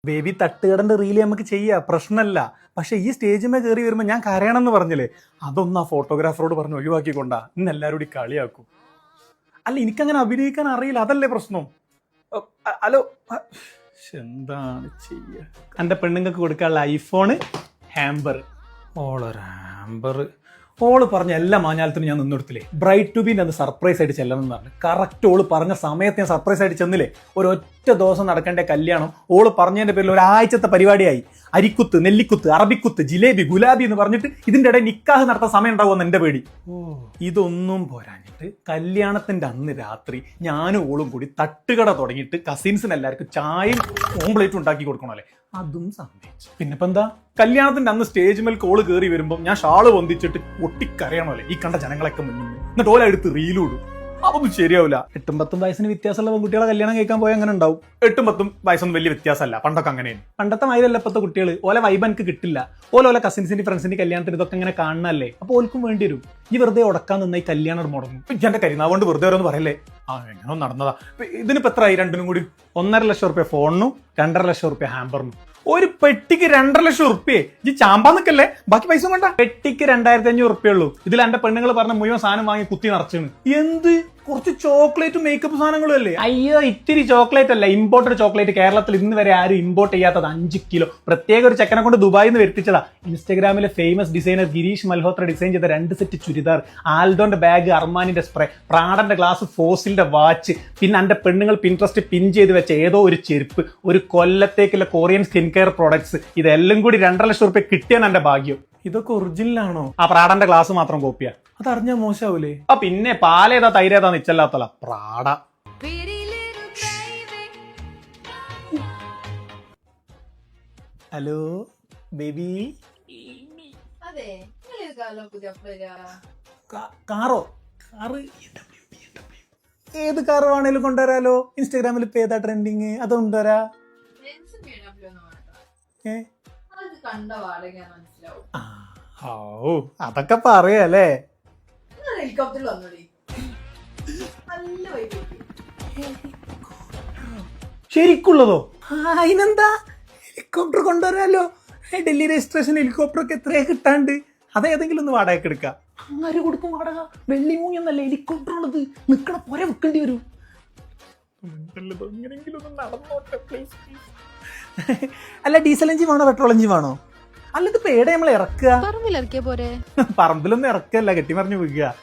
Baby തട്ടുകടന്റെ reel നമുക്ക് ചെയ്യാം, പ്രശ്നമല്ല. പക്ഷെ ഈ സ്റ്റേജിന്മേൽ കയറി വരുമ്പോൾ ഞാൻ കരയണമെന്ന് പറഞ്ഞില്ലേ, അതൊന്നും ആ ഫോട്ടോഗ്രാഫറോട് പറഞ്ഞ് ഒഴിവാക്കിക്കൊണ്ടാ ഇന്ന് എല്ലാവരും കൂടി കളിയാക്കും. അല്ല, എനിക്കങ്ങനെ അഭിനയിക്കാൻ അറിയില്ല, അതല്ലേ പ്രശ്നം. ഹലോ, എന്താണ് ചെയ്യ? എൻ്റെ പെണ്ണുങ്ങൾക്ക് കൊടുക്കാനുള്ള ഐഫോണ്, ഹാമ്പർ. ഓള് പറഞ്ഞ എല്ലാ മാഞ്ഞാലത്തിനും ഞാൻ നിന്നെടുത്തില്ലേ. ബ്രൈറ്റ് ടു ബീൻ്റെ അന്ന് സർപ്രൈസ് ആയിട്ട് ചെല്ലണം എന്ന് പറഞ്ഞു. കറക്റ്റ് ഓള് പറഞ്ഞ സമയത്ത് ഞാൻ സർപ്രൈസ് ആയിട്ട് ചെന്നില്ലേ. ഒരൊറ്റ ദിവസം നടക്കേണ്ട കല്യാണം ഓള് പറഞ്ഞതിന്റെ പേരിൽ ഒരാഴ്ചത്തെ പരിപാടിയായി. അരിക്കുത്ത്, നെല്ലിക്കുത്ത്, അറബിക്കുത്ത്, ജിലേബി, ഗുലാബി എന്ന് പറഞ്ഞിട്ട് ഇതിന്റെ ഇടയിൽ നിക്കാഹ് നടത്താൻ സമയം ഉണ്ടാവുമെന്ന് എന്റെ പേടി. ഇതൊന്നും പോരാഞ്ഞിട്ട് കല്യാണത്തിന്റെ അന്ന് രാത്രി ഞാനും ഓളും കൂടി തട്ടുകട തുടങ്ങിയിട്ട് കസിൻസിന് എല്ലാവർക്കും ചായയും ഓംപ്ലേറ്റും ഉണ്ടാക്കി കൊടുക്കണല്ലേ. അതും സമ്മതിച്ചു. പിന്നെ ഇപ്പൊ എന്താ, കല്യാണത്തിന്റെ അന്ന് സ്റ്റേജ് മേൽ കോള് കയറി വരുമ്പോൾ ഞാൻ ഷാള് പൊന്തിച്ചിട്ട് പൊട്ടിക്കരയണല്ലേ ഈ കണ്ട ജനങ്ങളൊക്കെ മുന്നിൽ. എന്നിട്ട് ഓല എടുത്ത് റീലിടും. അതൊന്നും ശരിയാവില്ല. 8-10 വയസ്സിന് വ്യത്യാസമുള്ള പെൺകുട്ടികളെ കല്യാണം കഴിക്കാൻ പോയാൽ അങ്ങനെ ഉണ്ടാവും. 8-10 വയസ്സൊന്നും വലിയ വ്യത്യാസമല്ല, പണ്ടൊക്കെ അങ്ങനെയാണ്. പണ്ടത്തെ മാതിരല്ല ഇപ്പത്തെ കുട്ടികൾ. ഓല വൈബ് എനിക്ക് കിട്ടില്ല. ഓല കസിൻസിന്റെ ഫ്രണ്ട്സിന്റെ കല്യാണത്തിന് ഇതൊക്കെ ഇങ്ങനെ കാണണല്ലേ. അപ്പോൾ ഓൽക്കും വേണ്ടി വരും. ഈ വെറുതെ ഉടക്കാൻ നിന്നായി കല്യാണം മുടങ്ങും. എന്റെ കരിനാവുകൊണ്ട് വെറുതെ ഓരോന്ന് പറയല്ലേ. എങ്ങനെ നടന്നതാ. ഇതിനിപ്പോ എത്രയായി രണ്ടിനും കൂടി? 1.5 ലക്ഷം റുപ്യ ഫോണിനും 2.5 ലക്ഷം റുപ്യ ഹാമ്പറിനും. ഒരു പെട്ടിക്ക് 2.5 ലക്ഷം റുപ്യേ. ഈ ചാമ്പാൻ നിൽക്കല്ലേ, ബാക്കി പൈസ വേണ്ട. പെട്ടിക്ക് 2500 റുപ്യ ഉള്ളൂ. ഇതിൽ എന്റെ പെണ്ണുങ്ങൾ പറഞ്ഞ മുഴുവൻ സാധനം വാങ്ങി കുത്തി നിറച്ചാണ്. എന്ത് കുറച്ച് ചോക്ലേറ്റും മേക്കപ്പ് സാധനങ്ങളും അല്ലേ? അയ്യോ, ഇത്തിരി ചോക്ലേറ്റ് അല്ല, ഇമ്പോർട്ടഡ് ചോക്ലേറ്റ്. കേരളത്തിൽ ഇന്ന് വരെ ആരും ഇമ്പോർട്ട് ചെയ്യാത്തത് 5 കിലോ. പ്രത്യേക ഒരു ചെക്കനെ കൊണ്ട് ദുബായിൽ നിന്ന് വരുത്തിച്ചതാ. ഇൻസ്റ്റാഗ്രാമിലെ famous designer Girish Malhotra design ചെയ്ത 2 സെറ്റ് ചുരിദാർ, ആൽഡോന്റെ ബാഗ്, അർമാനിന്റെ സ്പ്രേ, പ്രാഡന്റെ ഗ്ലാസ്, ഫോസിലിന്റെ വാച്ച്, പിന്നെ എന്റെ പെണ്ണുങ്ങൾ പിൻട്രസ്റ്റ് പിൻ ചെയ്ത് വെച്ച ഏതോ ഒരു ചെരുപ്പ്, ഒരു കൊല്ലത്തേക്കുള്ള കൊറിയൻ സ്കിൻ കെയർ പ്രോഡക്ട്സ്, ഇതെല്ലാം കൂടി 2.5 ലക്ഷം റുപ്യ കിട്ടിയാണ് എന്റെ ഭാഗ്യം. ഇതൊക്കെ ഒറിജിനലാണോ? ആ പ്രാഡന്റെ ഗ്ലാസ് മാത്രം കോപ്പിയാ. അതറിഞ്ഞാ മോശാവൂലേ? പിന്നെ പാലേതാ തൈരേതാ നിച്ചല്ലാത്തല്ല പ്രാഡ. Hello baby. കാറോ? കാറ് ഏത് കാറ് വേണേലും കൊണ്ടുവരാലോ. ഇൻസ്റ്റാഗ്രാമിൽ ഇപ്പൊ ഏതാ ട്രെൻഡിങ്, അത് കൊണ്ടുവരാ. അതൊക്കെ പറയാലേ. ശരിക്കുള്ളതോ? അതിനെന്താ, ഹെലികോപ്റ്റർ കൊണ്ടുവരാലോ. ഡൽഹി രജിസ്ട്രേഷൻ ഹെലികോപ്റ്റർ ഒക്കെ എത്രയാ കിട്ടാണ്ട്. അതേതെങ്കിലും ഒന്ന് വാടകയ്ക്ക് എടുക്കാം. ആര് കൊടുക്കും വാടക? വെള്ളി മൂഞ്ഞൊന്നല്ല, ഹെലികോപ്റ്റർ ആണത്. നിക്കണ പോര വെക്കേണ്ടി വരും. അല്ല, ഡീസൽ എഞ്ചിൻ വേണോ പെട്രോൾ എഞ്ചിൻ വേണോ? അല്ല, ഇത് പേടെ നമ്മൾ ഇറക്കുക. പറമ്പിലൊന്നും ഇറക്കല്ല, കെട്ടിമറിഞ്ഞു വീഴുക.